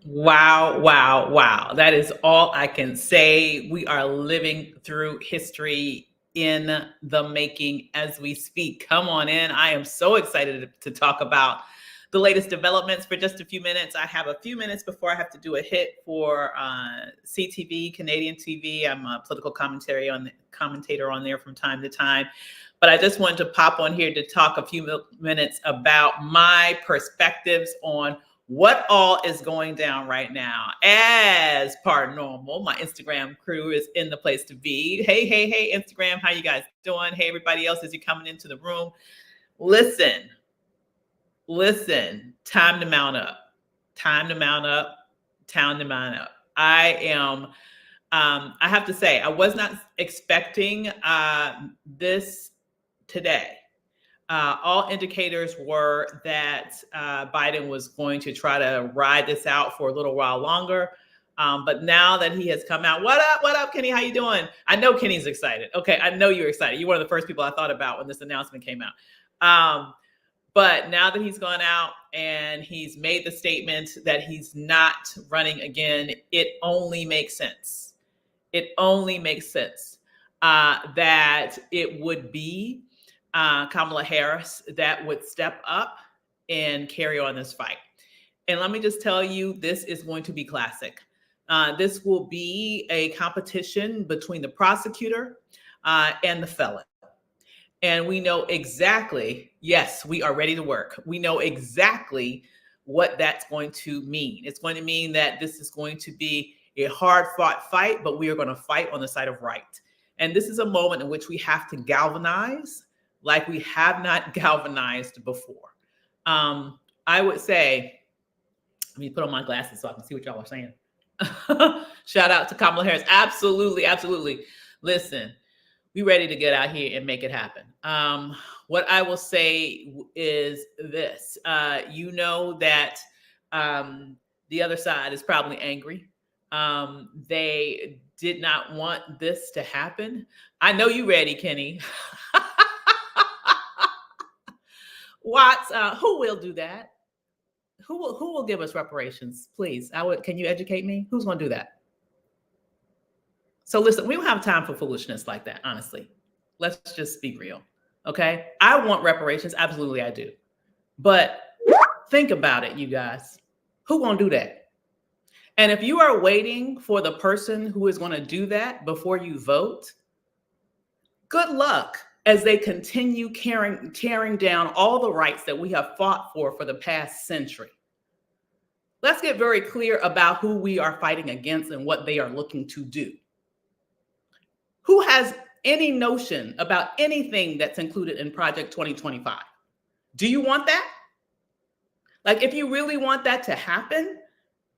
Wow, wow, wow. That is all I can say. We are living through history in the making as we speak. Come on in. I am so excited to talk about the latest developments for just a few minutes. I have a few minutes before I have to do a hit for CTV, Canadian TV. I'm a political commentator on there from time to time. But I just wanted to pop on here to talk a few minutes about my perspectives on what all is going down right now. As per normal, my Instagram crew is in the place to be. Hey, hey, hey, Instagram, how you guys doing? Hey, everybody else, as you're coming into the room. Listen, time to mount up. Time to mount up. Time to mount up. I have to say, I was not expecting this today. All indicators were that Biden was going to try to ride this out for a little while longer. But now that he has come out, what up, Kenny? How you doing? I know Kenny's excited. Okay, I know you're excited. You're one of the first people I thought about when this announcement came out. But now that he's gone out and he's made the statement that he's not running again, it only makes sense. It only makes sense that it would be Kamala Harris that would step up and carry on this fight. And let me just tell you, this is going to be classic. This will be a competition between the prosecutor and the felon. And we know exactly, yes, we are ready to work. We know exactly what that's going to mean. It's going to mean that this is going to be a hard fought fight, but we are going to fight on the side of right. And this is a moment in which we have to galvanize like we have not galvanized before. I would say, let me put on my glasses so I can see what y'all are saying. Shout out to Kamala Harris. Absolutely, absolutely. Listen, we ready to get out here and make it happen. What I will say is this. You know that the other side is probably angry. They did not want this to happen. I know you ready, Kenny. Watts, who will do that? Who will give us reparations? Please, can you educate me? Who's going to do that? So listen, we don't have time for foolishness like that, honestly. Let's just be real, okay? I want reparations. Absolutely, I do. But think about it, you guys. Who going to do that? And if you are waiting for the person who is going to do that before you vote, good luck as they continue tearing down all the rights that we have fought for the past century. Let's get very clear about who we are fighting against and what they are looking to do. Who has any notion about anything that's included in Project 2025? Do you want that? Like, if you really want that to happen,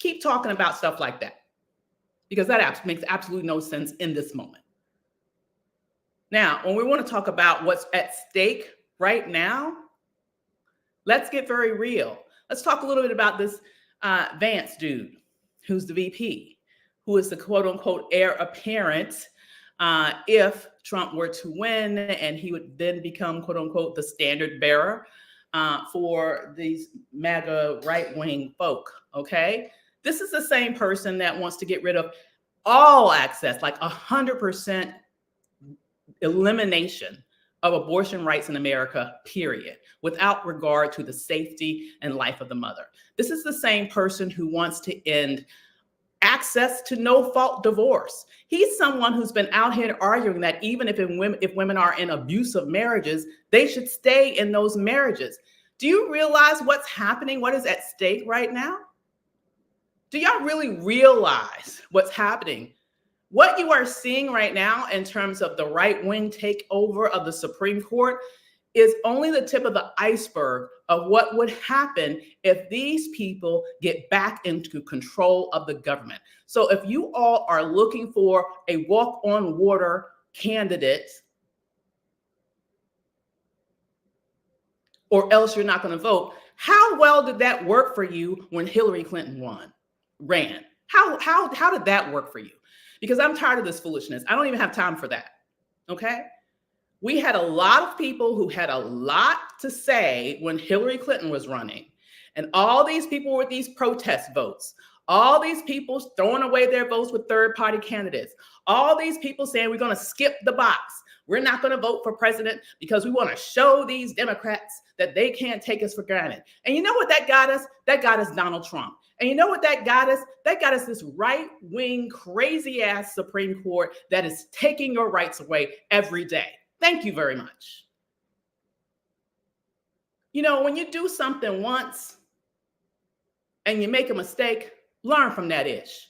keep talking about stuff like that, because that makes absolutely no sense in this moment. Now, when we want to talk about what's at stake right now, let's get very real. Let's talk a little bit about this Vance dude, who's the VP, who is the quote unquote heir apparent if Trump were to win, and he would then become quote unquote the standard bearer for these MAGA right-wing folk, okay? This is the same person that wants to get rid of all access, like 100% elimination of abortion rights in America, period, without regard to the safety and life of the mother. This is the same person who wants to end access to no-fault divorce. He's someone who's been out here arguing that even if women are in abusive marriages, they should stay in those marriages. Do you realize what's happening? What is at stake right now? Do y'all really realize what's happening? What you are seeing right now in terms of the right-wing takeover of the Supreme Court is only the tip of the iceberg of what would happen if these people get back into control of the government. So if you all are looking for a walk-on-water candidate, or else you're not going to vote, how well did that work for you when Hillary Clinton ran? How did that work for you? Because I'm tired of this foolishness. I don't even have time for that, okay? We had a lot of people who had a lot to say when Hillary Clinton was running, and all these people with these protest votes, All these people throwing away their votes with third-party candidates. All these people saying we're going to skip the box. We're not going to vote for president because we want to show these Democrats that they can't take us for granted. And you know what that got us? That got us Donald Trump. And you know what that got us? That got us this right-wing, crazy-ass Supreme Court that is taking your rights away every day. Thank you very much. You know, when you do something once and you make a mistake, learn from that ish.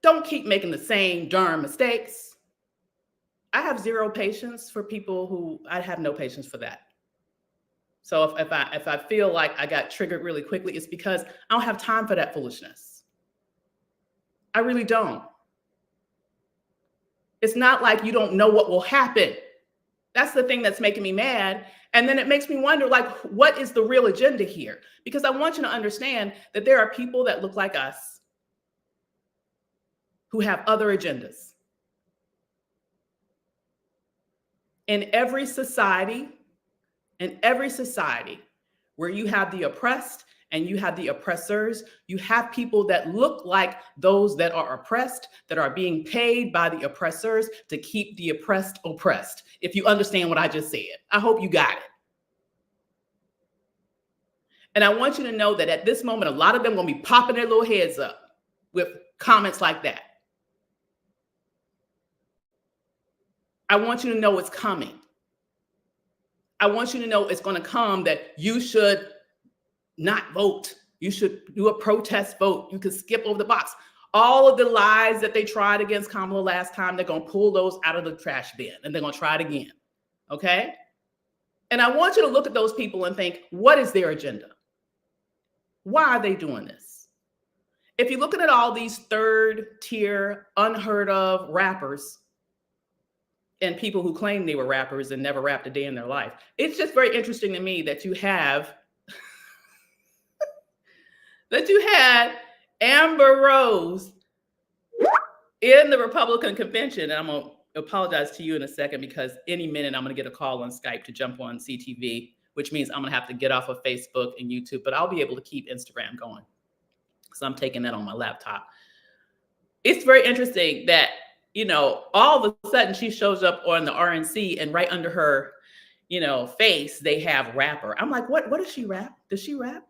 Don't keep making the same darn mistakes. I have zero patience for people who, I have no patience for that. So if I feel like I got triggered really quickly, it's because I don't have time for that foolishness. I really don't. It's not like you don't know what will happen. That's the thing that's making me mad. And then it makes me wonder, like, what is the real agenda here? Because I want you to understand that there are people that look like us who have other agendas. In every society where you have the oppressed and you have the oppressors, you have people that look like those that are oppressed, that are being paid by the oppressors to keep the oppressed oppressed. If you understand what I just said, I hope you got it. And I want you to know that at this moment, a lot of them are going to be popping their little heads up with comments like that. I want you to know it's coming. I want you to know it's going to come, that you should not vote. You should do a protest vote. You can skip over the box. All of the lies that they tried against Kamala last time, they're going to pull those out of the trash bin and they're going to try it again. Okay? And I want you to look at those people and think, what is their agenda? Why are they doing this? If you're looking at all these third tier, unheard of rappers, and people who claim they were rappers and never rapped a day in their life, it's just very interesting to me that you have that you had Amber Rose in the Republican convention. And I'm going to apologize to you in a second, because any minute I'm going to get a call on Skype to jump on CTV, which means I'm going to have to get off of Facebook and YouTube, but I'll be able to keep Instagram going because I'm taking that on my laptop. It's very interesting that, you know, all of a sudden she shows up on the RNC and right under her, you know, face, they have rapper. I'm like, what does she rap? Does she rap?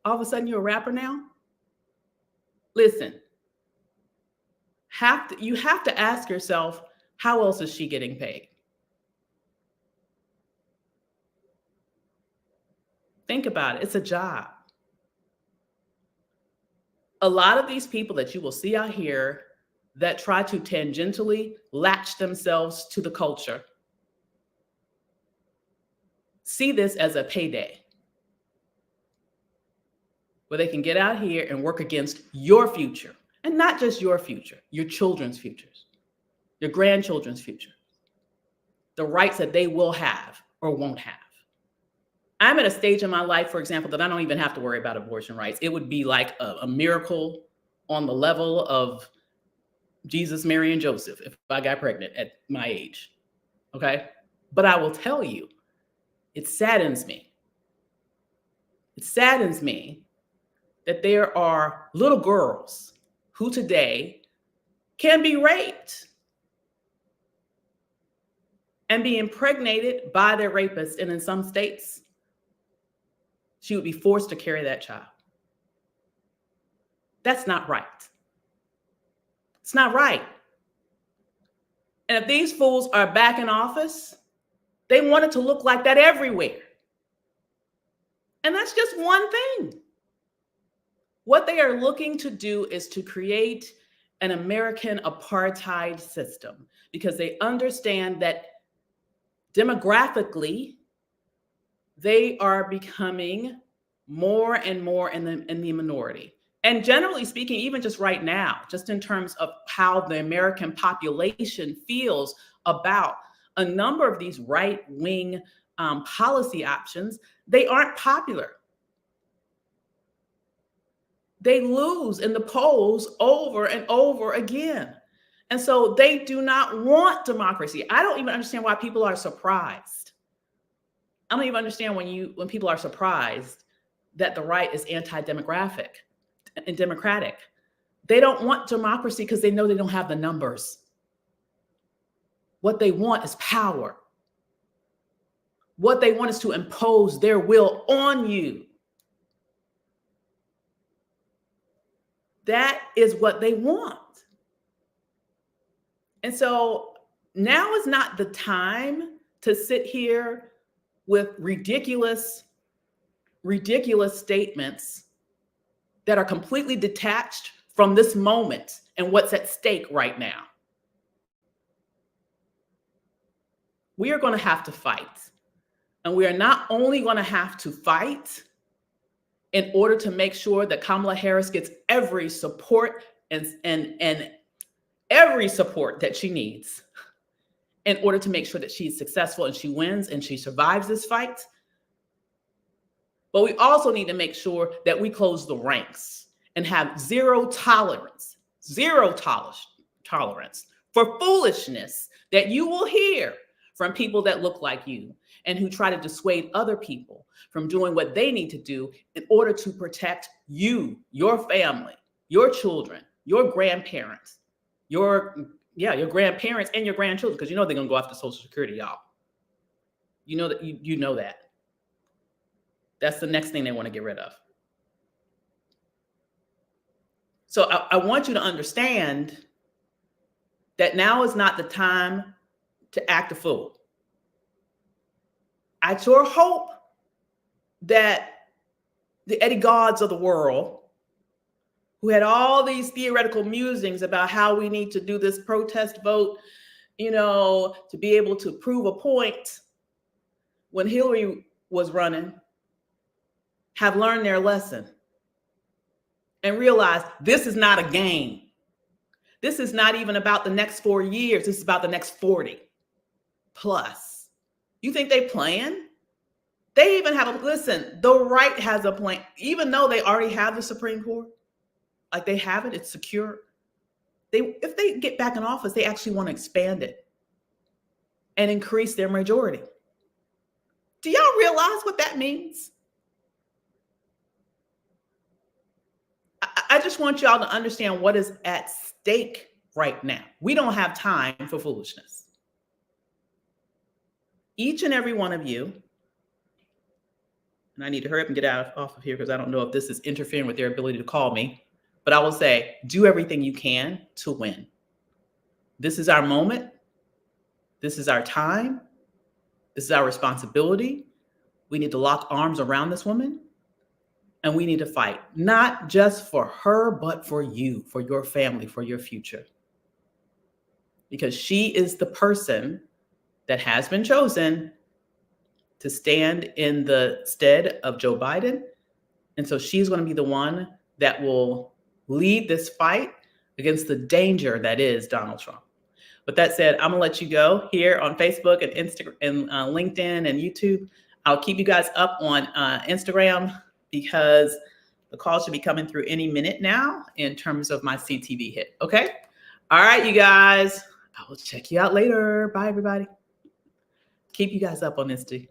All of a sudden you're a rapper now? Listen, you have to ask yourself, how else is she getting paid? Think about it. It's a job. A lot of these people that you will see out here that try to tangentially latch themselves to the culture see this as a payday where they can get out here and work against your future, and not just your future, your children's futures, your grandchildren's future, the rights that they will have or won't have. I'm at a stage in my life, for example, that I don't even have to worry about abortion rights. It would be like a miracle on the level of Jesus, Mary, and Joseph if I got pregnant at my age. Okay? But I will tell you, it saddens me. It saddens me that there are little girls who today can be raped and be impregnated by their rapist. And in some states, she would be forced to carry that child. That's not right. It's not right. And if these fools are back in office, they want it to look like that everywhere. And that's just one thing. What they are looking to do is to create an American apartheid system, because they understand that demographically, they are becoming more and more in the minority. And generally speaking, even just right now, just in terms of how the American population feels about a number of these right-wing policy options, they aren't popular. They lose in the polls over and over again. And so they do not want democracy. I don't even understand why people are surprised. I don't even understand when people are surprised that the right is anti-democratic and democratic. They don't want democracy because they know they don't have the numbers. What they want is power. What they want is to impose their will on you. That is what they want. And so now is not the time to sit here with ridiculous statements that are completely detached from this moment and what's at stake right now. We are going to have to fight. And we are not only going to have to fight in order to make sure that Kamala Harris gets every support and every support that she needs in order to make sure that she's successful and she wins and she survives this fight. But we also need to make sure that we close the ranks and have zero tolerance for foolishness that you will hear from people that look like you and who try to dissuade other people from doing what they need to do in order to protect you, your family, your children, your grandparents, your grandparents and your grandchildren, because you know they're gonna go after Social Security, y'all. You know that you know that. That's the next thing they want to get rid of. So I want you to understand that now is not the time to act a fool. I sure hope that the Eddie Gods of the world, who had all these theoretical musings about how we need to do this protest vote, to be able to prove a point when Hillary was running, have learned their lesson and realized this is not a game. This is not even about the next 4 years. This is about the next 40 plus. You think they plan? They even have listen, the right has a plan, even though they already have the Supreme Court, like they have it, it's secure. If they get back in office, they actually want to expand it and increase their majority. Do y'all realize what that means? I just want y'all to understand what is at stake right now. We don't have time for foolishness. Each and every one of you, and I need to hurry up and get off of here because I don't know if this is interfering with their ability to call me, but I will say, do everything you can to win. This is our moment. This is our time. This is our responsibility. We need to lock arms around this woman. And we need to fight, not just for her, but for you, for your family, for your future. Because she is the person that has been chosen to stand in the stead of Joe Biden. And so she's going to be the one that will lead this fight against the danger that is Donald Trump. With that said, I'm going to let you go here on Facebook and Instagram and LinkedIn and YouTube. I'll keep you guys up on Instagram, because the call should be coming through any minute now in terms of my CTV hit. Okay. All right, you guys, I will check you out later. Bye, everybody. Keep you guys up on Instagram.